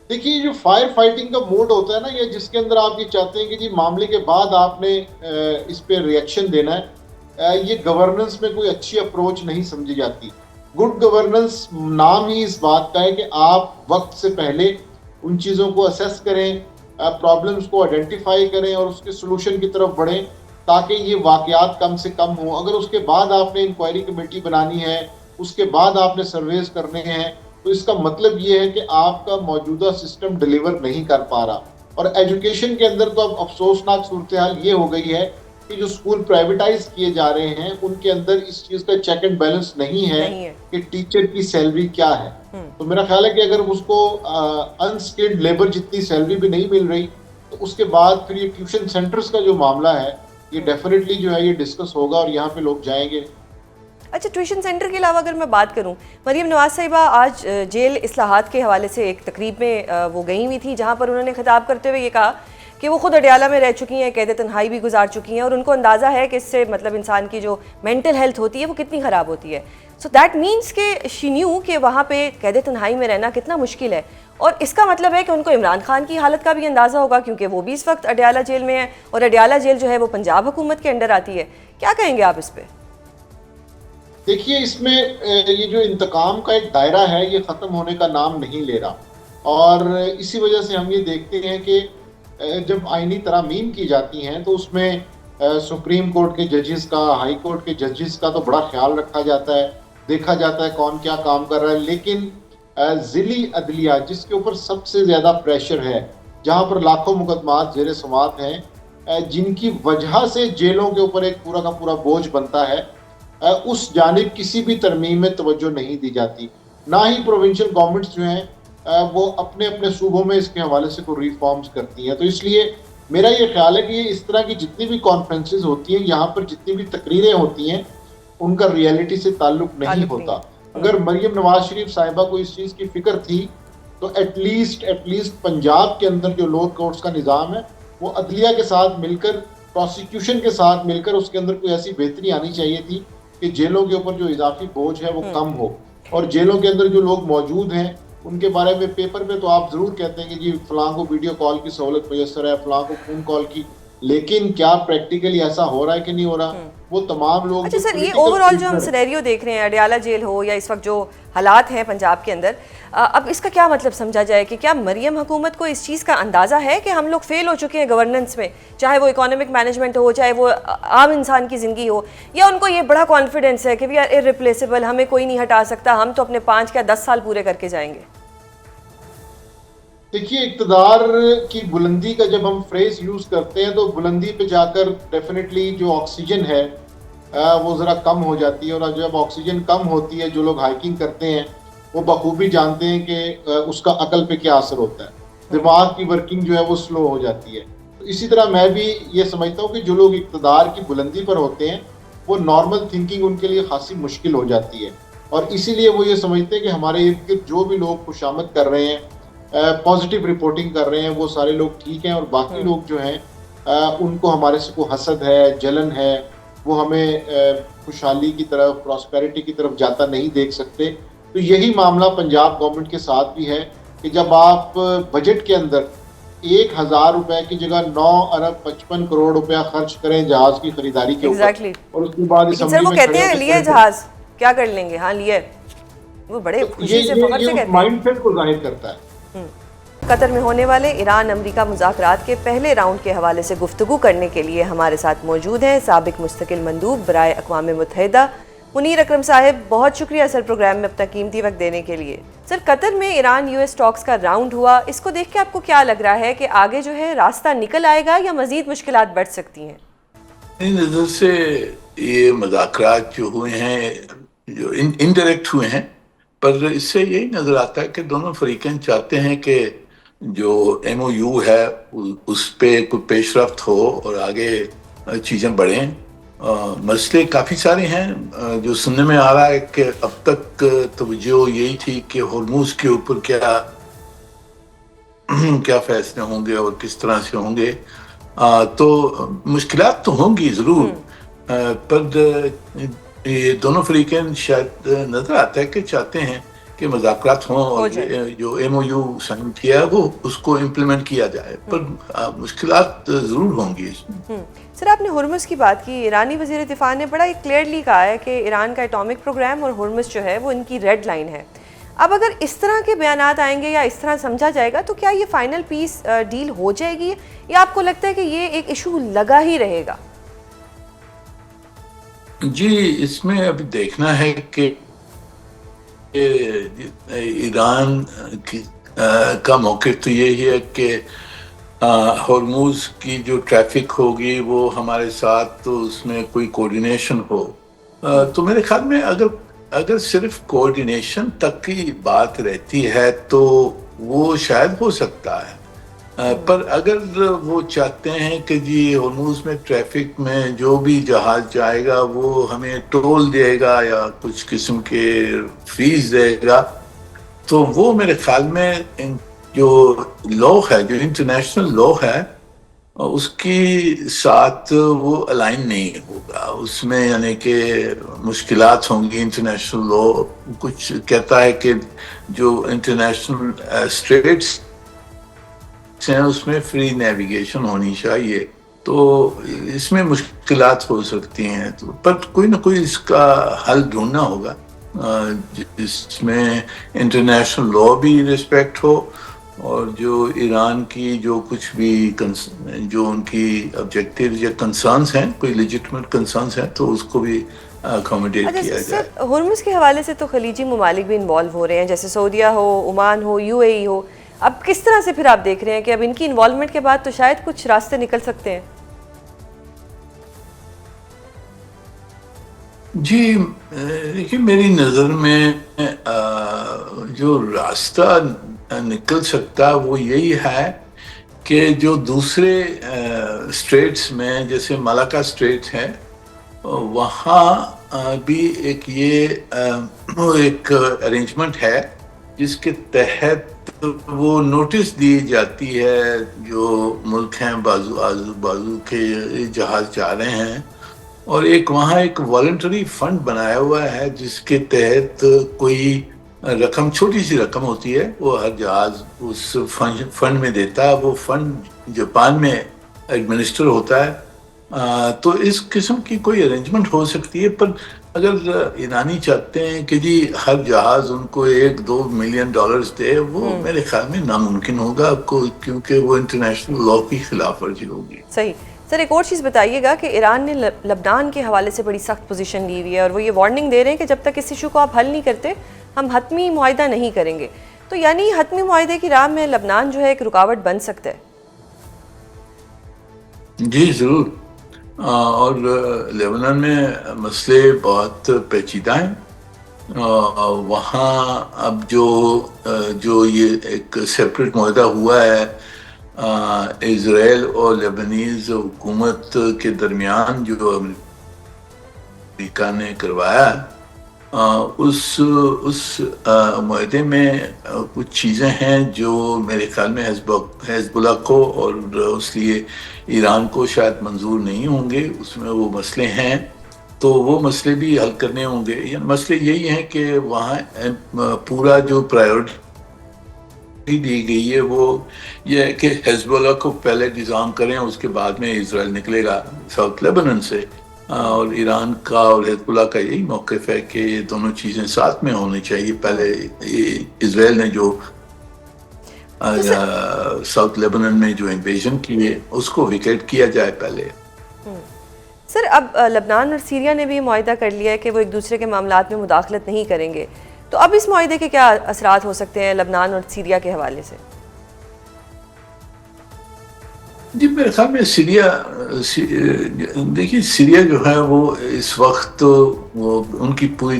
دیکھیے, جو فائر فائٹنگ کا موڈ ہوتا ہے نا, یہ جس کے اندر آپ یہ چاہتے ہیں کہ جی معاملے کے بعد آپ نے اس پہ ریئیکشن دینا ہے, یہ گورننس میں کوئی اچھی اپروچ نہیں سمجھی جاتی. گڈ گورننس نام ہی اس بات کا ہے کہ آپ وقت سے پہلے ان چیزوں کو اسیس کریں, پرابلمس کو آئیڈینٹیفائی کریں اور اس کے سلوشن کی طرف بڑھیں تاکہ یہ واقعات کم سے کم ہوں. اگر اس کے بعد آپ نے انکوائری کمیٹی بنانی ہے, اس کے بعد آپ نے سرویز کرنے ہیں, تو اس کا مطلب یہ ہے کہ آپ کا موجودہ سسٹم ڈیلیور نہیں کر پا رہا. اور ایجوکیشن کے اندر تو اب افسوسناک صورتحال یہ ہو گئی ہے کہ جو اسکول پرائیویٹائز کیے جا رہے ہیں ان کے اندر اس چیز کا چیک اینڈ بیلنس نہیں ہے کہ ٹیچر کی سیلری کیا ہے. تو میرا خیال ہے کہ اگر اس کو انسکلڈ لیبر جتنی سیلری بھی نہیں مل رہی, تو اس کے بعد پھر یہ ٹیوشن سینٹرز کا جو معاملہ ہے یہ ڈیفینیٹلی جو ہے یہ ڈسکس ہوگا اور یہاں پہ لوگ جائیں گے. اچھا, ٹیوشن سینٹر کے علاوہ اگر میں بات کروں, مریم نواز صاحبہ آج جیل اصلاحات کے حوالے سے ایک تقریب میں وہ گئی ہوئی تھی, جہاں پر انہوں نے خطاب کرتے ہوئے یہ کہا کہ وہ خود اڈیالہ میں رہ چکی ہیں, قید تنہائی بھی گزار چکی ہیں, اور ان کو اندازہ ہے کہ اس سے مطلب انسان کی جو مینٹل ہیلتھ ہوتی ہے وہ کتنی خراب ہوتی ہے. سو دیٹ مینس کہ شی نیو کہ وہاں پہ قید تنہائی میں رہنا کتنا مشکل ہے, اور اس کا مطلب ہے کہ ان کو عمران خان کی حالت کا بھی اندازہ ہوگا, کیونکہ وہ بھی اس وقت اڈیالہ جیل میں ہیں, اور اڈیالہ جیل جو ہے وہ پنجاب حکومت کے انڈر آتی ہے. کیا کہیں گے آپ اس پہ؟ دیکھیے, اس میں یہ جو انتقام کا ایک دائرہ ہے یہ ختم ہونے کا نام نہیں لے رہا, اور اسی وجہ سے ہم یہ دیکھتے ہیں کہ جب آئینی ترامیم کی جاتی ہیں تو اس میں سپریم کورٹ کے ججز کا, ہائی کورٹ کے ججز کا تو بڑا خیال رکھا جاتا ہے, دیکھا جاتا ہے کون کیا کام کر رہا ہے. لیکن ضلعی عدلیہ جس کے اوپر سب سے زیادہ پریشر ہے, جہاں پر لاکھوں مقدمات زیر سماعت ہیں, جن کی وجہ سے جیلوں کے اوپر ایک پورا کا پورا بوجھ بنتا ہے, اس جانب کسی بھی ترمیم میں توجہ نہیں دی جاتی. نہ ہی پروونشل گورنمنٹس جو ہیں وہ اپنے اپنے صوبوں میں اس کے حوالے سے کوئی ریفارمز کرتی ہیں. تو اس لیے میرا یہ خیال ہے کہ اس طرح کی جتنی بھی کانفرنسز ہوتی ہیں, یہاں پر جتنی بھی تقریریں ہوتی ہیں, ان کا ریئلٹی سے تعلق نہیں ہوتا. اگر مریم نواز شریف صاحبہ کو اس چیز کی فکر تھی تو ایٹ لیسٹ پنجاب کے اندر جو لوور کورٹس کا نظام ہے وہ عدلیہ کے ساتھ مل کر, پروسیکیوشن کے ساتھ مل کر اس کے اندر کوئی ایسی بہتری آنی چاہیے تھی کہ جیلوں کے اوپر جو اضافی بوجھ ہے وہ کم ہو, اور جیلوں کے اندر جو لوگ موجود ہیں ان کے بارے میں پیپر میں تو آپ ضرور کہتے ہیں کہ جی فلاں کو ویڈیو کال کی سہولت میسر ہے, فلاں کو فون کال کی, لیکن کیا پریکٹیکلی ایسا ہو رہا ہے کہ نہیں ہو رہا؟ وہ تمام لوگ. اچھا سر, یہ اوور آل جو ہم سینیریو دیکھ رہے ہیں, اڈیالہ جیل ہو یا اس وقت جو حالات ہیں پنجاب کے اندر, اب اس کا کیا مطلب سمجھا جائے کہ کیا مریم حکومت کو اس چیز کا اندازہ ہے کہ ہم لوگ فیل ہو چکے ہیں گورننس میں, چاہے وہ اکانومک مینجمنٹ ہو, چاہے وہ عام انسان کی زندگی ہو, یا ان کو یہ بڑا کانفیڈنس ہے کہ وی آر ارریپلیسیبل, ہمیں کوئی نہیں ہٹا سکتا, ہم تو اپنے 5 یا 10 سال پورے کر کے جائیں گے؟ دیکھیے اقتدار کی بلندی کا جب ہم فریز یوز کرتے ہیں تو بلندی پہ جا کر ڈیفینیٹلی جو آکسیجن ہے وہ ذرا کم ہو جاتی ہے، اور جب آکسیجن کم ہوتی ہے جو لوگ ہائکنگ کرتے ہیں وہ بخوبی جانتے ہیں کہ اس کا عقل پہ کیا اثر ہوتا ہے، دماغ کی ورکنگ جو ہے وہ سلو ہو جاتی ہے۔ اسی طرح میں بھی یہ سمجھتا ہوں کہ جو لوگ اقتدار کی بلندی پر ہوتے ہیں وہ نارمل تھنکنگ ان کے لیے خاصی مشکل ہو جاتی ہے، اور اسی لیے وہ یہ سمجھتے ہیں کہ ہمارے ارد گرد جو بھی لوگ خوشامد کر رہے ہیں، پازیٹیو رپورٹنگ کر رہے ہیں، وہ سارے لوگ ٹھیک ہیں، اور باقی لوگ جو ہیں ان کو ہمارے سے کوئی حسد ہے، جلن ہے، وہ ہمیں خوشحالی کی طرف، پراسپیرٹی کی طرف جاتا نہیں دیکھ سکتے۔ تو یہی معاملہ پنجاب گورنمنٹ کے ساتھ بھی ہے کہ جب آپ بجٹ کے اندر 1,000 روپے کی جگہ 9,55 کروڑ روپیہ خرچ کریں جہاز کی خریداری کے اوپر، ایگزیکٹلی، اور اس کے بعد لیکن سر وہ کہتے ہیں لیے جہاز کیا کر لیں گے، ہاں لیے، وہ بڑے خوشی سے فخر سے کہتے ہیں۔ مائنڈ سیٹ کو ظاہر کرتا ہے۔ قطر میں ہونے والے ایران امریکہ مذاکرات کے پہلے راؤنڈ کے حوالے سے گفتگو کرنے کے لیے ہمارے ساتھ موجود ہیں سابق مستقل مندوب برائے اقوام متحدہ منیر اکرم صاحب۔ بہت شکریہ سر پروگرام میں اپنا قیمتی وقت دینے کے لیے۔ سر قطر میں ایران یو ایس ٹاکس کا راؤنڈ ہوا، اس کو دیکھ کے آپ کو کیا لگ رہا ہے کہ آگے جو ہے راستہ نکل آئے گا یا مزید مشکلات بڑھ سکتی ہیں؟ میری نظر سے یہ مذاکرات جو ہوئے ہیں جو انڈائریکٹ ہوئے ہیں، پر اس سے یہی نظر آتا ہے کہ دونوں فریقین چاہتے ہیں کہ جو ایم او یو ہے اس پہ کوئی پیش رفت ہو اور آگے چیزیں بڑھیں۔ مسئلے کافی سارے ہیں جو سننے میں آ رہا ہے کہ اب تک توجہ یہی تھی کہ ہرموز کے اوپر کیا فیصلے ہوں گے اور کس طرح سے ہوں گے۔ تو مشکلات تو ہوں گی ضرور، پر یہ دونوں فریقین شاید نظر آتا ہے کہ چاہتے ہیں کہ مذاکرات ہوں اور جو ایم او یو سائن کیا ہے وہ اس کو امپلیمنٹ کیا جائے، پر مشکلات ضرور ہوں گی اس میں۔ سر آپ نے ہرمز کی بات کی، ایرانی وزیر دفاع نے بڑا کلیئرلی کہا ہے کہ ایران کا ایٹامک پروگرام اور ہرمز جو ہے وہ ان کی ریڈ لائن ہے۔ اب اگر اس طرح کے بیانات آئیں گے یا اس طرح سمجھا جائے گا تو کیا یہ فائنل پیس ڈیل ہو جائے گی، یا آپ کو لگتا ہے کہ یہ ایک ایشو لگا ہی رہے گا؟ جی اس میں ابھی دیکھنا ہے کہ ایران کا موقف تو یہی ہے کہ ہرموز کی جو ٹریفک ہوگی وہ ہمارے ساتھ تو اس میں کوئی کوارڈینیشن ہو، تو میرے خیال میں اگر صرف کوارڈینیشن تک کی بات رہتی ہے تو وہ شاید ہو سکتا ہے، پر اگر وہ چاہتے ہیں کہ جی ہرموز میں ٹریفک میں جو بھی جہاز جائے گا وہ ہمیں ٹول دے گا یا کچھ قسم کے فیس دے گا، تو وہ میرے خیال میں جو لا ہے، جو انٹرنیشنل لا ہے، اس کی ساتھ وہ الائن نہیں ہوگا، اس میں یعنی کہ مشکلات ہوں گی۔ انٹرنیشنل لا کچھ کہتا ہے کہ جو انٹرنیشنل اسٹریٹس ہیں اس میں فری نیویگیشن ہونی چاہیے، تو اس میں مشکلات ہو سکتی ہیں، پر کوئی نہ کوئی اس کا حل ڈھونڈنا ہوگا جس میں انٹرنیشنل لا بھی ریسپیکٹ ہو، اور جو ایران کی جو کچھ بھی جو ان کی آبجیکٹیوز یا کنسرنس ہیں، کوئی لیجٹمیٹ کنسرنس ہیں، تو اس کو بھی اکوموڈیٹ کیا جائے۔ سر ہرمز کے حوالے سے تو خلیجی ممالک بھی انوالو ہو رہے ہیں، جیسے سعودیہ ہو، عمان ہو، یو اے ای ہو، اب کس طرح سے پھر آپ دیکھ رہے ہیں کہ اب ان کی انوالومنٹ کے بعد تو شاید کچھ راستے نکل سکتے ہیں؟ جی دیکھیے میری نظر میں جو راستہ نکل سکتا وہ یہی ہے کہ جو دوسرے اسٹریٹس میں جیسے ملاکا اسٹریٹ ہے وہاں بھی ایک ارینجمنٹ ہے جس کے تحت وہ نوٹس دی جاتی ہے جو ملک ہیں بازو کے جہاز جا رہے ہیں، اور وہاں ایک والنٹری فنڈ بنایا ہوا ہے جس کے تحت کوئی رقم، چھوٹی سی رقم ہوتی ہے، وہ ہر جہاز اس فنڈ میں دیتا ہے۔ وہ فنڈ جاپان میں ایڈمنسٹر ہوتا ہے، تو اس قسم کی کوئی ارینجمنٹ ہو سکتی ہے، پر اگر ایرانی چاہتے ہیں کہ جی ہر جہاز ان کو $1-2 ملین دے، وہ میرے خیال میں ناممکن ہوگا، کیونکہ وہ انٹرنیشنل لا کی خلاف ورزی ہوگی۔ صحیح۔ سر ایک اور چیز بتائیے گا کہ ایران نے لبنان کے حوالے سے بڑی سخت پوزیشن لی ہوئی ہے، اور وہ یہ وارننگ دے رہے ہیں کہ جب تک اس ایشو کو آپ حل نہیں کرتے ہم حتمی معاہدہ نہیں کریں گے۔ تو یعنی حتمی معاہدے کی راہ میں لبنان جو ہے ایک رکاوٹ بن سکتا ہے؟ جی ضرور، اور لیبنان میں مسئلے بہت پیچیدہ ہیں۔ وہاں اب جو یہ ایک سیپریٹ معاہدہ ہوا ہے اسرائیل اور لیبنیز حکومت کے درمیان، جو امریکہ نے کروایا، اس معاہدے میں کچھ چیزیں ہیں جو میرے خیال میں حزب اللہ کو اور اس لیے ایران کو شاید منظور نہیں ہوں گے۔ اس میں وہ مسئلے ہیں، تو وہ مسئلے بھی حل کرنے ہوں گے۔ یہ مسئلے یہی ہیں کہ وہاں پورا جو پرائیورٹی دی گئی ہے وہ یہ ہے کہ حزب اللہ کو پہلے ڈیزارم کریں، اس کے بعد میں اسرائیل نکلے گا ساؤتھ لیبنان سے، اور ایران کا اور حزب اللہ کا یہی موقف ہے کہ یہ دونوں چیزیں ساتھ میں ہونی چاہیے۔ پہلے اسرائیل نے جو ساؤتھ لیبنان میں جو انویژن کی ہے اس کو ویکیٹ کیا جائے پہلے۔ سر، اب لبنان اور سیریا نے بھی معاہدہ کر لیا ہے کہ وہ ایک دوسرے کے معاملات میں مداخلت نہیں کریں گے، تو اب اس معاہدے کے کیا اثرات ہو سکتے ہیں لبنان اور سیریا کے حوالے سے؟ جی میرے خیال میں دیکھیے سیریا جو ہے وہ اس وقت وہ ان کی پوری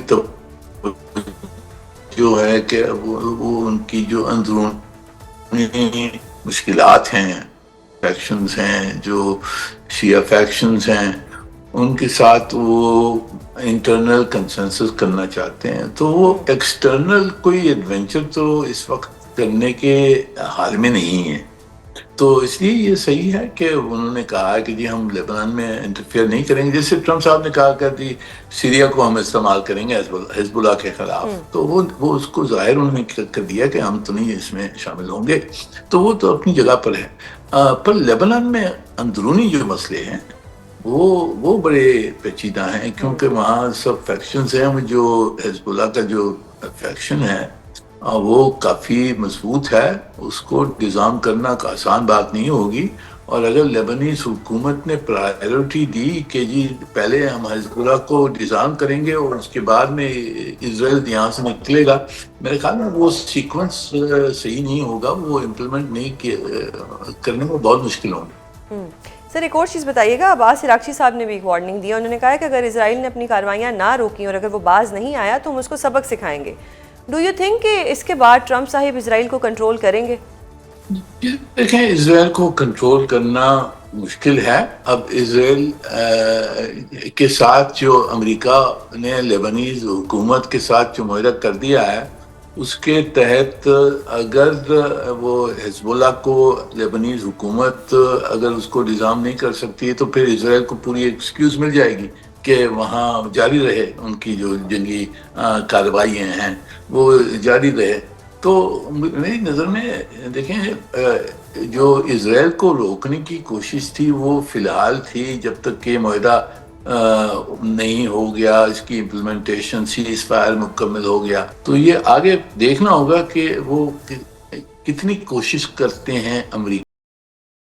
جو ہے کہ وہ ان کی جو اندرونی مشکلات ہیں، فیکشنز ہیں، جو شیعہ فیکشنز ہیں، ان کے ساتھ وہ انٹرنل کنسنسس کرنا چاہتے ہیں، تو وہ ایکسٹرنل کوئی ایڈونچر تو اس وقت کرنے کے حال میں نہیں ہے۔ تو اس لیے یہ صحیح ہے کہ انہوں نے کہا کہ جی ہم لیبنان میں انٹرفیئر نہیں کریں گے، جیسے ٹرمپ صاحب نے کہا کہ جی سیریا کو ہم استعمال کریں گے حزب اللہ کے خلاف، تو وہ اس کو ظاہر انہوں نے کر دیا کہ ہم تو نہیں اس میں شامل ہوں گے، تو وہ تو اپنی جگہ پر ہے۔ پر لیبنان میں اندرونی جو مسئلے ہیں وہ بڑے پیچیدہ ہیں، کیونکہ وہاں سب فیکشنز ہیں۔ جو حزب اللہ کا جو فیکشن ہے وہ کافی مضبوط ہے، اس کو ڈیزارم کرنا آسان بات نہیں ہوگی، اور اگر لیبنیز حکومت نے پرائیورٹی دی کہ جی پہلے ہم حزب اللہ کو ڈیزارم کریں گے اور اس کے بعد میں اسرائیل یہاں سے نکلے گا، میرے خیال میں وہ سیکوینس صحیح نہیں ہوگا، وہ امپلیمنٹ نہیں کرنے میں بہت مشکل ہوں گی۔ سر ایک اور چیز بتائیے گا، عباس عراقچی صاحب نے بھی ایک وارننگ دی ہے، انہوں نے کہا ہے کہ اگر اسرائیل نے اپنی کارروائیاں نہ روکیں اور اگر وہ باز نہیں آیا تو ہم اس کو سبق سکھائیں گے۔ ڈو یو تھنک کہ اس کے بعد ٹرمپ صاحب اسرائیل کو کنٹرول کریں گے؟ دیکھیں اسرائیل کو کنٹرول کرنا مشکل ہے۔ اب اسرائیل کے ساتھ جو امریکہ نے لیبنیز حکومت کے ساتھ جو معاہدہ کر دیا ہے، اس کے تحت اگر وہ حزب اللہ کو لیبنیز حکومت اگر اس کو ڈیزارم نہیں کر سکتی ہے تو پھر اسرائیل کو پوری ایکسکیوز مل جائے گی کہ وہاں جاری رہے، ان کی جو جنگی کارروائیاں ہیں وہ جاری رہے۔ تو میری نظر میں دیکھیں جو اسرائیل کو روکنے کی کوشش تھی وہ فی الحال تھی جب تک کہ معاہدہ نہیں ہو گیا، اس کی امپلیمنٹیشن سیز فائر مکمل ہو گیا، تو یہ آگے دیکھنا ہوگا کہ وہ کتنی کوشش کرتے ہیں امریکہ